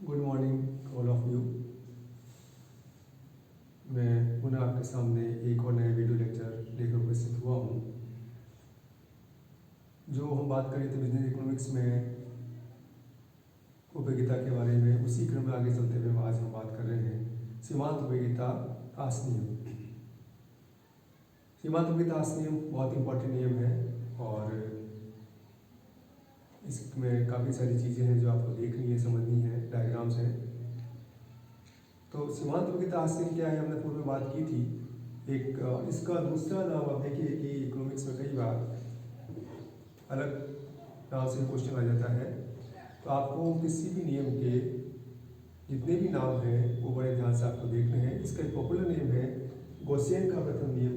Good morning all of you. मैं पुनः आपके सामने एक और नए वीडियो लेक्चर लेकर उपस्थित हुआ हूँ। जो हम बात कर रहे थे बिजनेस इकोनॉमिक्स में उपयोगिता के बारे में, उसी क्रम में आगे चलते हुए आज हम बात कर रहे हैं सीमांत उपयोगिता हास नियम। सीमांत उपयोगिता हास नियम बहुत इंपॉर्टेंट नियम है और इसमें काफ़ी सारी चीज़ें हैं जो आपको देखनी है, समझनी है, डायग्राम्स हैं। तो सीमांत उपयोगिता हास नियम क्या है, हमने पूर्व में बात की थी। एक इसका दूसरा नाम आप देखिए कि इकोनॉमिक्स में कई बार अलग नाम से क्वेश्चन आ जाता है। तो आपको किसी भी नियम के जितने भी नाम हैं वो बड़े ध्यान से आपको देखने हैं। इसका एक पॉपुलर नियम है गॉसियन का प्रथम नियम,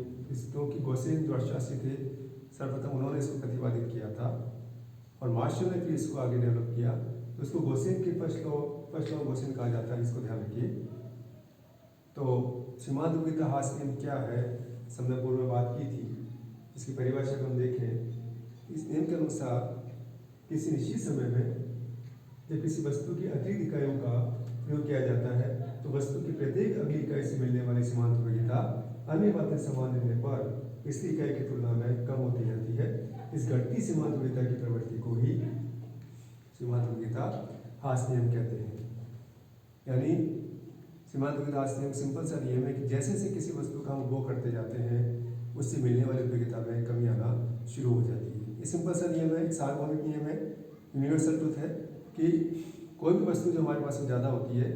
क्योंकि गॉसियन जो अर्थशास्त्री थे सर्वप्रथम उन्होंने इसको प्रतिपादित किया था और मार्शल ने फिर इसको आगे डेवलप किया। तो इसको गॉसियन के फर्स्ट लॉ गॉसियन कहा जाता है, इसको ध्यान रखिए। तो सीमांत उपयोगिता हास नियम क्या है, हमने पूर्व में बात की थी। इसकी परिभाषा को हम देखें। इस नियम के अनुसार किसी निश्चित समय में जब किसी वस्तु की अतिरिक्त इकाइयों का प्रयोग किया जाता है तो वस्तु की प्रत्येक अगली इकाई से मिलने वाली सीमांत उपयोगिता अन्य बातें समान रहने पर पिछली इकाई की तुलना में कम होती जाती है। इस घटती सीमांत उपयोगिता की प्रवृत्ति को ही सीमांत उपयोगिता हास नियम कहते हैं। यानी सीमांत उपयोगिता हास नियम सिंपल सा नियम है कि जैसे जैसे किसी वस्तु का हम उपभोग करते जाते हैं उससे मिलने वाली उपयोगिता में कमी आना शुरू हो जाती है। ये सिंपल सा नियम है, एक सार्वभौमिक नियम है, यूनिवर्सल ट्रुथ है कि कोई भी वस्तु जो हमारे पास में ज़्यादा होती है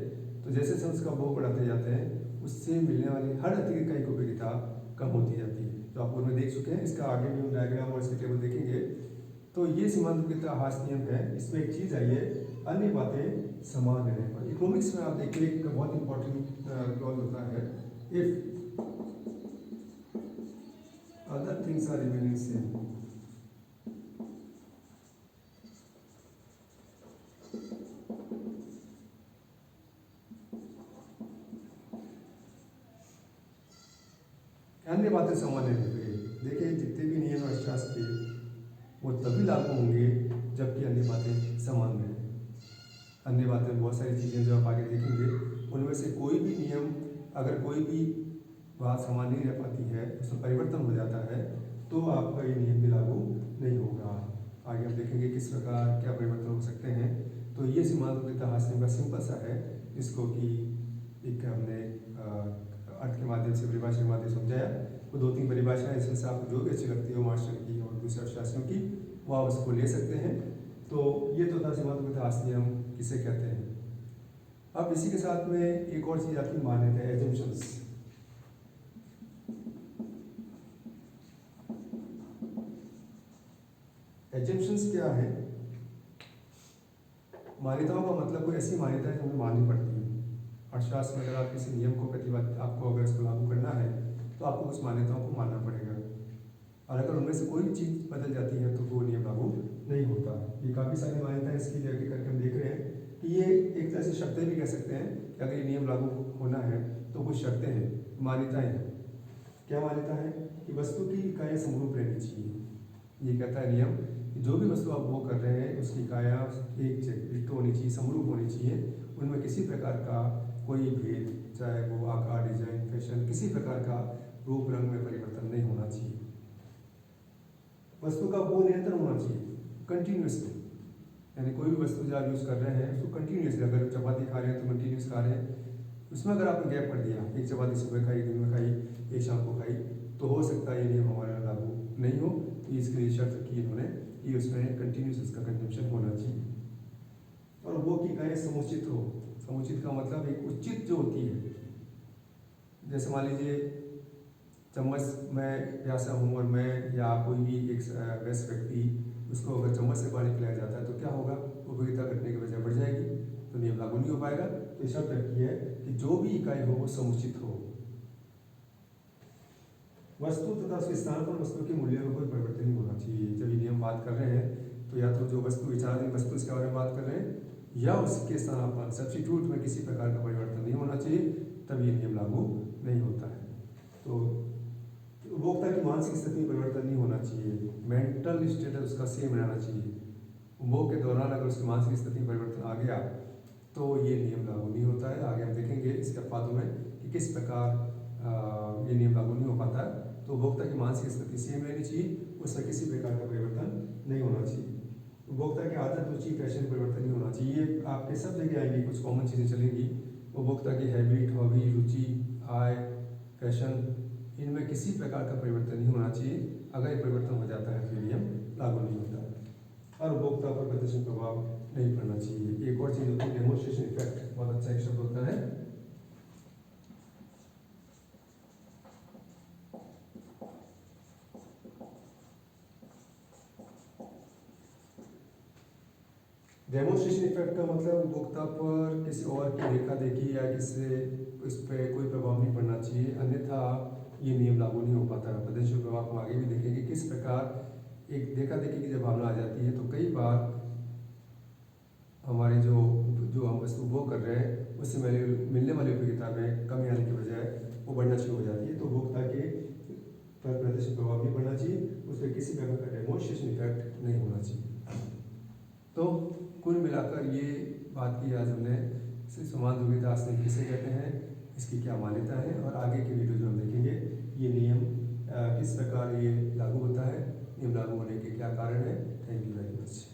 तो जैसे जैसे उसका उपभोग बढ़ाते जाते हैं उससे मिलने वाली हर अतिरिक्त इकाई की उपयोगिता कम होती जाती है। तो आप पूर्व में देख चुके हैं, इसका आगे भी हम डायग्राम और इसके टेबल देखेंगे। तो ये सीमांत उपयोगिता हास नियम है। इसमें एक चीज़ आई है, अन्य बातें समान रहने पर। इकोनॉमिक्स में आप देखिए एक बहुत इंपॉर्टेंट क्लॉज होता है, if other things are remaining same. अन्य बातें समान रहने पर देखिए जितने भी नियम अर्थशास्त्र के वो तभी लागू होंगे जबकि अन्य बातें समान रहें। अन्य बातें बहुत सारी चीज़ें जो आप आगे देखेंगे, उनमें से कोई भी नियम अगर कोई भी बात समान नहीं रह पाती है, उसमें परिवर्तन हो जाता है तो आपका ये नियम भी लागू नहीं होगा। आगे हम देखेंगे किस प्रकार क्या परिवर्तन हो सकते हैं। तो ये सीमांत उपयोगिता हास नियम का सिंपल सा है, जिसको कि एक हमने अर्थ के माध्यम से, परिभाषा के माध्यम से समझाया। वो 2-3 परिभाषाएं, इसमें से आपको जो भी अच्छी लगती हो मार्शल की और दूसरे अर्थशास्त्रियों की, वो आप उसको ले सकते हैं। तो ये तो था सीमांत उपयोगिता हास नियम किसे कहते हैं। अब इसी के साथ में एक और चीज़ आती है, मान्यता, एजम्पशंस। एजम्पशंस क्या है? मान्यताओं का मतलब कोई ऐसी मान्यता है जो हमें माननी पड़ती है। अर्थशास्त्र में अगर आप किसी नियम को आपको अगर इसको लागू करना है तो आपको उस मान्यताओं को मानना पड़ेगा और अगर उनमें से कोई भी चीज़ बदल जाती है तो वो नियम लागू नहीं होता। ये काफ़ी सारी मान्यताएं इसकी जगह करके हम देख रहे हैं कि ये एक तरह से शर्तें भी कह सकते हैं कि अगर ये नियम लागू होना है तो कुछ शर्तें हैं, मान्यताएं हैं। क्या मान्यता है कि वस्तु की इकाइयाँ समरूप रहनी चाहिए। ये कहता है नियम कि जो भी वस्तु आप वो कर रहे हैं उसकी इकाइयाँ एक होनी चाहिए, समरूप होनी चाहिए। उनमें किसी प्रकार का कोई भेद, चाहे वो आकार, डिजाइन, फैशन, किसी प्रकार का रूप रंग में परिवर्तन नहीं होना चाहिए। वस्तु का वो निरंतर होना चाहिए, कंटिन्यूसली। यानी कोई भी वस्तु जो आप यूज़ कर रहे हैं उसको कंटिन्यूसली, अगर चपाती खा रहे हैं तो कंटिन्यूस खा रहे हैं, उसमें अगर आपने गैप कर दिया, एक चपाती सुबह खाई, दिन में खाई, एक शाम को खाई, तो हो सकता है ये नियम हमारा लागू नहीं हो। तो इसके लिए शर्त रखी इन्होंने कि उसमें कंटिन्यूस उसका कंजम्पशन होना चाहिए और वो की इकाइयाँ समुचित हो। समुचित का मतलब एक उचित जो होती है, जैसे मान लीजिए चम्मच मैं प्यासा हूँ और मैं या कोई भी एक वयस्क व्यक्ति उसको अगर चम्मच से पानी पिलाया जाता है तो क्या होगा, उपयोगिता घटने की वजह बढ़ जाएगी, तो नियम लागू नहीं हो पाएगा। तो शर्त रखी है कि जो भी इकाई हो वो समुचित हो। वस्तु तथा उसके स्थान पर वस्तु के मूल्य में कोई परिवर्तन नहीं होना चाहिए। जब ये नियम बात कर रहे हैं तो या तो जो वस्तु विचाराधीन वस्तु इसके बारे में बात कर रहे हैं या उसके स्थान पर सब्स्टिट्यूट में किसी प्रकार का परिवर्तन नहीं होना चाहिए, तब ये नियम लागू नहीं होता है। तो उपभोक्ता की मानसिक स्थिति में परिवर्तन नहीं होना चाहिए, मेंटल स्टेटस उसका सेम रहना चाहिए। उपभोग के दौरान अगर उसकी मानसिक स्थिति में परिवर्तन आ गया तो ये नियम लागू नहीं होता है। आगे हम देखेंगे इसके अफादों में कि किस प्रकार ये नियम लागू नहीं हो पाता है। तो उपभोक्ता की मानसिक स्थिति सेम रहनी चाहिए, उसमें किसी प्रकार का परिवर्तन नहीं होना चाहिए। उपभोक्ता की आदत, रुचि, फैशन परिवर्तन नहीं होना चाहिए। ये आपके सब जगह आएंगी, कुछ कॉमन चीज़ें चलेंगी। उपभोक्ता की हैबिट, हॉबी, रुचि, आय, फैशन, इनमें किसी प्रकार का परिवर्तन नहीं होना चाहिए। अगर ये परिवर्तन हो जाता है तो ये नियम लागू नहीं होता है। और उपभोक्ता पर प्रतिशत प्रभाव नहीं पड़ना चाहिए। एक और चीज़ होती है डेमोन्स्ट्रेशन इफेक्ट, बहुत अच्छा एक शब्द होता है। डेमोन्स्ट्रेशन इफेक्ट का मतलब उपभोक्ता पर किसी और की देखा देखी या किसी इस पर कोई प्रभाव नहीं पड़ना चाहिए, अन्यथा ये नियम लागू नहीं हो पाता है। प्रतिशत प्रभाव हम आगे भी देखेंगे किस प्रकार एक देखा देखी की जब भावना आ जाती है तो कई बार हमारे जो जो हम वस्तु उपभोग कर रहे हैं उससे मिलने वाली उपयोगिता में कमी आने की बजाय वो बढ़ना शुरू हो जाती है। तो उपभोक्ता के पर प्रतिशत प्रभाव नहीं पड़ना चाहिए, उस पर किसी प्रकार का डेमोन्स्ट्रेशन इफेक्ट नहीं होना चाहिए। तो कुल मिलाकर ये बात की आज हमने समान दुविधा किसे कहते हैं, इसकी क्या मान्यता है, और आगे के वीडियो जो हम देखेंगे ये नियम किस प्रकार ये लागू होता है, नियम लागू होने के क्या कारण है। Thank you very much.